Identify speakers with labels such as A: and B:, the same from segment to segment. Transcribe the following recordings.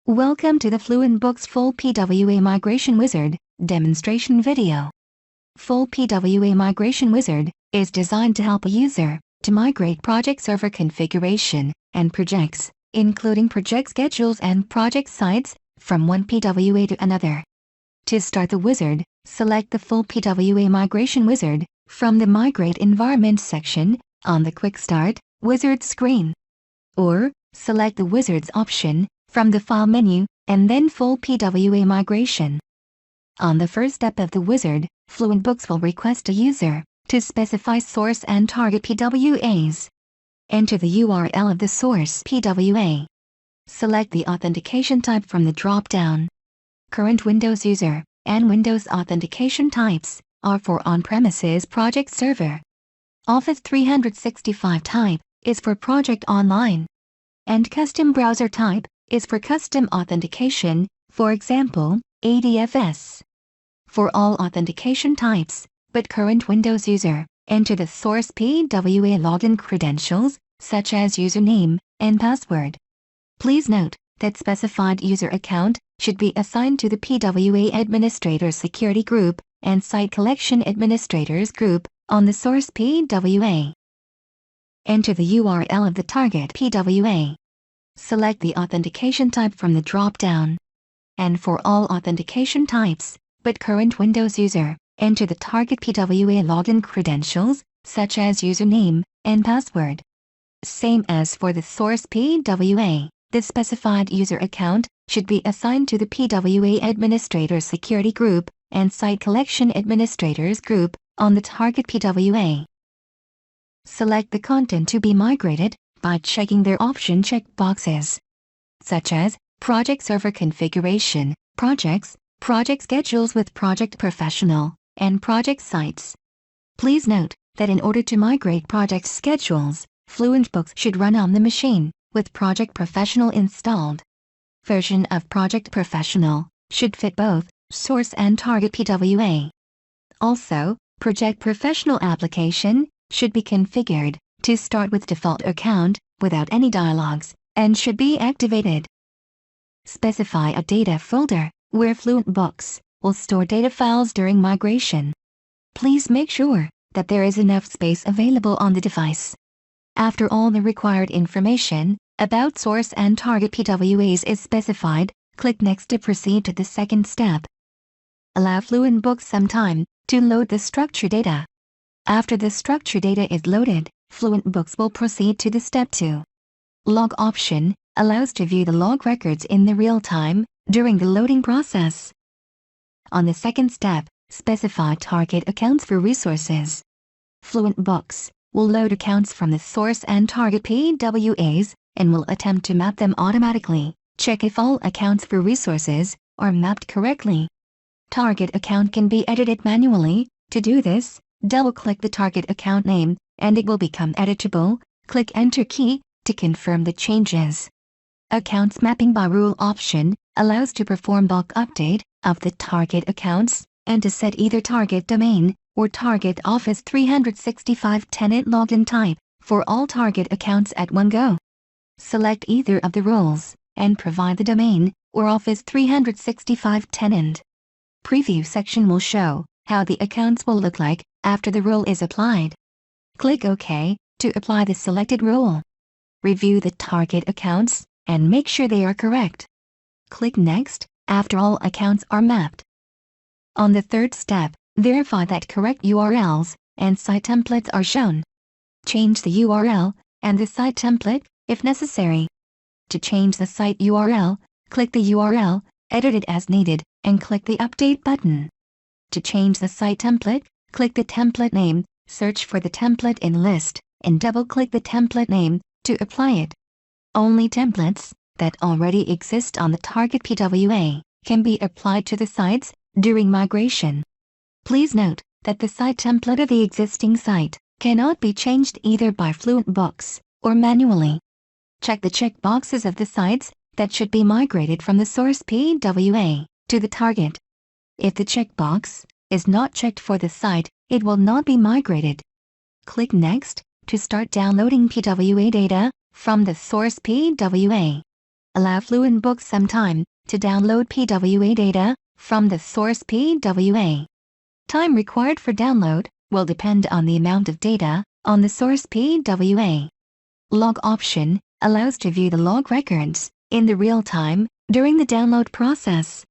A: Welcome to the FluentBooks Full PWA Migration Wizard demonstration video. Full PWA Migration Wizard is designed to help a user to migrate project server configuration and projects, including project schedules and project sites, from one PWA to another. To start the wizard, select the Full PWA Migration Wizard from the Migrate Environment section on the Quick Start Wizard screen. Or, select the Wizards option from the File menu, and then Full PWA Migration. On the first step of the wizard, FluentBooks will request a user to specify source and target PWAs. Enter the URL of the source PWA. Select the authentication type from the drop-down. Current Windows user and Windows authentication types are for on-premises Project Server. Office 365 type is for Project Online. And custom browser type is for custom authentication, for example, ADFS. For all authentication types, but current Windows user, enter the source PWA login credentials, such as username and password. Please note that specified user account should be assigned to the PWA Administrators Security Group and Site Collection Administrators Group on the source PWA. Enter the URL of the target PWA. Select the authentication type from the drop-down. And for all authentication types, but current Windows user, enter the target PWA login credentials, such as username and password. Same as for the source PWA, the specified user account should be assigned to the PWA Administrator Security Group and Site Collection Administrators Group on the target PWA. Select the content to be migrated by checking their option checkboxes, such as Project Server Configuration, Projects, Project Schedules with Project Professional, and Project Sites. Please note that in order to migrate project schedules, FluentBooks should run on the machine with Project Professional installed. Version of Project Professional should fit both source and target PWA. Also, Project Professional application should be configured to start with default account without any dialogues and should be activated. Specify a data folder where FluentBooks will store data files during migration. Please make sure that there is enough space available on the device. After all the required information about source and target PWAs is specified, click Next to proceed to the second step. Allow FluentBooks some time to load the structured data. After the structured data is loaded, FluentBooks will proceed to the Step 2. Log option allows to view the log records in the real time during the loading process. On the second step, specify target accounts for resources. FluentBooks will load accounts from the source and target PWAs and will attempt to map them automatically. Check if all accounts for resources are mapped correctly. Target account can be edited manually. To do this, double-click the target account name and it will become editable. Click Enter key to confirm the changes. Accounts Mapping by Rule option allows to perform bulk update of the target accounts and to set either target domain or target Office 365 tenant login type for all target accounts at one go. Select either of the roles and provide the domain or Office 365 tenant. Preview section will show how the accounts will look like after the role is applied. Click OK to apply the selected role. Review the target accounts and make sure they are correct. Click Next after all accounts are mapped. On the third step, verify that correct URLs and site templates are shown. Change the URL and the site template if necessary. To change the site URL, click the URL, edit it as needed, and click the Update button. To change the site template, click the template name, search for the template in list, and double-click the template name to apply it. Only templates that already exist on the target PWA can be applied to the sites during migration. Please note that the site template of the existing site cannot be changed either by FluentBooks or manually. Check the checkboxes of the sites that should be migrated from the source PWA to the target. If the checkbox is not checked for the site, it will not be migrated. Click Next to start downloading PWA data from the source PWA. Allow FluentBooks some time to download PWA data from the source PWA. Time required for download will depend on the amount of data on the source PWA. Log option allows to view the log records in the real time during the download process.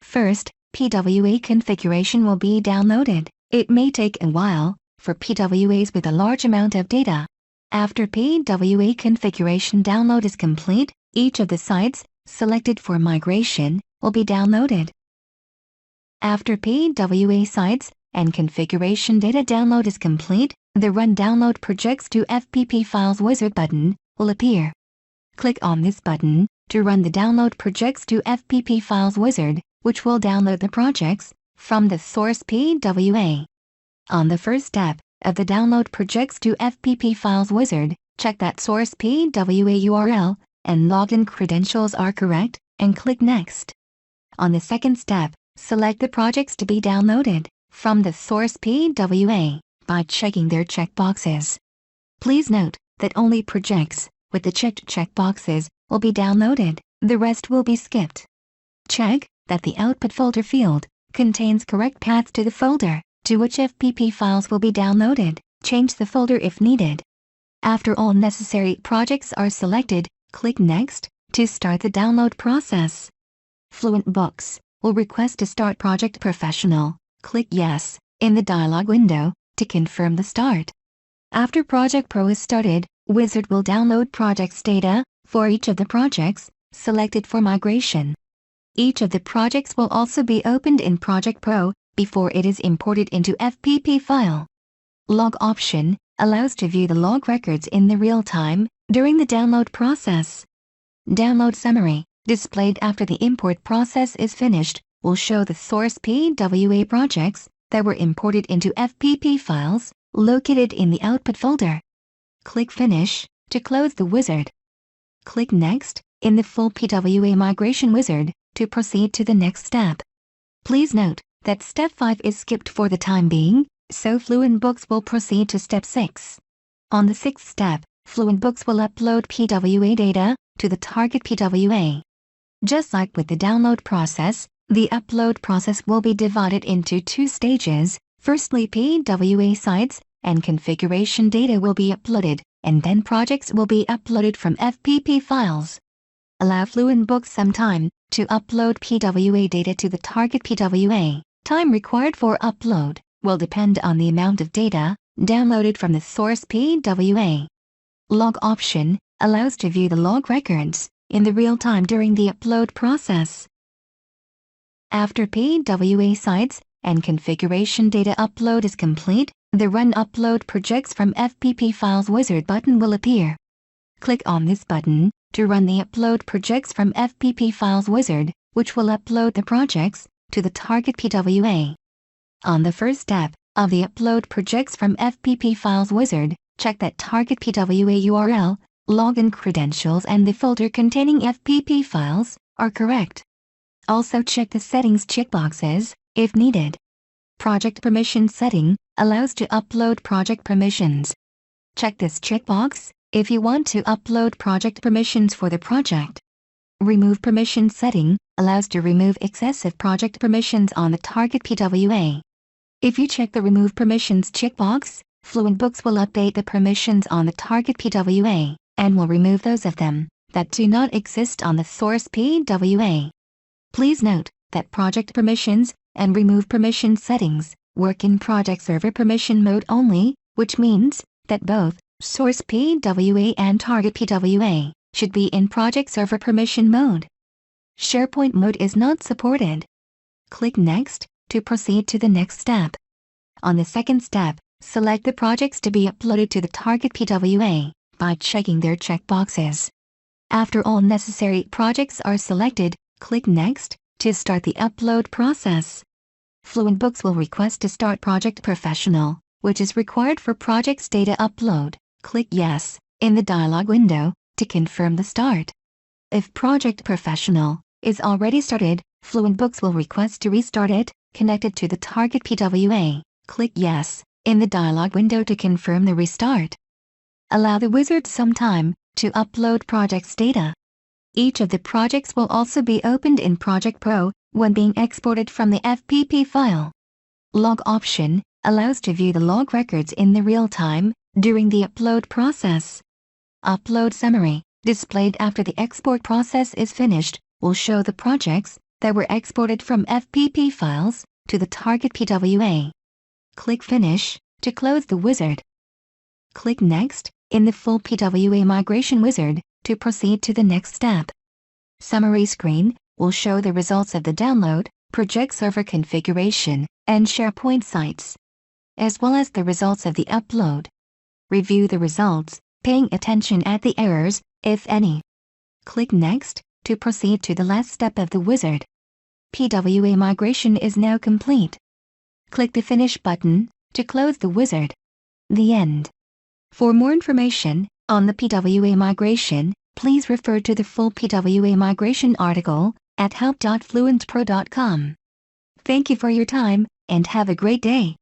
A: First, PWA configuration will be downloaded. It may take a while for PWAs with a large amount of data. After PWA configuration download is complete, each of the sites selected for migration will be downloaded. After PWA sites and configuration data download is complete, the Run Download Projects to FPP Files wizard button will appear. Click on this button to run the Download Projects to FPP Files wizard, which will download the projects from the source PWA. On the first step of the Download Projects to FPP Files wizard, check that source PWA URL and login credentials are correct, and click Next. On the second step, select the projects to be downloaded from the source PWA by checking their checkboxes. Please note that only projects with the checked checkboxes will be downloaded, the rest will be skipped. Check that the Output folder field contains correct paths to the folder to which FPP files will be downloaded. Change the folder if needed. After all necessary projects are selected, click Next to start the download process. FluentBooks will request to start Project Professional. Click Yes in the dialog window to confirm the start. After Project Pro is started, Wizard will download projects data for each of the projects selected for migration. Each of the projects will also be opened in Project Pro before it is imported into FPP file. Log option allows to view the log records in the real time during the download process. Download summary, displayed after the import process is finished, will show the source PWA projects that were imported into FPP files located in the Output folder. Click Finish to close the wizard. Click Next in the full PWA migration wizard to proceed to the next step. Please note that Step 5 is skipped for the time being, so FluentBooks will proceed to Step 6. On the sixth step, FluentBooks will upload PWA data to the target PWA. Just like with the download process, the upload process will be divided into two stages. Firstly, PWA sites and configuration data will be uploaded, and then projects will be uploaded from FPP files. Allow FluentBooks some time to upload PWA data to the target PWA. Time required for upload will depend on the amount of data downloaded from the source PWA. Log option allows to view the log records in the real time during the upload process. After PWA sites and configuration data upload is complete, the Run Upload Projects from FPP Files wizard button will appear. Click on this button to run the Upload Projects from FPP Files wizard, which will upload the projects to the target PWA. On the first step of the Upload Projects from FPP Files wizard, check that target PWA URL, login credentials and the folder containing FPP files are correct. Also check the Settings checkboxes if needed. Project Permission setting allows to upload project permissions. Check this checkbox if you want to upload project permissions for the project. Remove Permission setting allows to remove excessive project permissions on the target PWA. If you check the Remove Permissions checkbox, FluentBooks will update the permissions on the target PWA and will remove those of them that do not exist on the source PWA. Please note that project permissions and remove permission settings work in Project Server permission mode only, which means that both source PWA and target PWA should be in Project Server permission mode. SharePoint mode is not supported. Click Next to proceed to the next step. On the second step, select the projects to be uploaded to the target PWA by checking their checkboxes. After all necessary projects are selected, click Next to start the upload process. FluentBooks will request to start Project Professional, which is required for project's data upload. Click Yes in the dialog window to confirm the start. If Project Professional is already started, FluentBooks will request to restart it, connected to the target PWA. Click Yes in the dialog window to confirm the restart. Allow the wizard some time to upload project's data. Each of the projects will also be opened in Project Pro when being exported from the FPP file. Log option allows to view the log records in the real time during the upload process. Upload summary, displayed after the export process is finished, will show the projects that were exported from FPP files to the target PWA. Click Finish to close the wizard. Click Next in the full PWA migration wizard to proceed to the next step. Summary screen will show the results of the download, Project Server configuration, and SharePoint sites, as well as the results of the upload. Review the results, paying attention at the errors, if any. Click Next to proceed to the last step of the wizard. PWA migration is now complete. Click the Finish button to close the wizard. The end. For more information on the PWA migration, please refer to the full PWA migration article at help.fluentpro.com. Thank you for your time, and have a great day.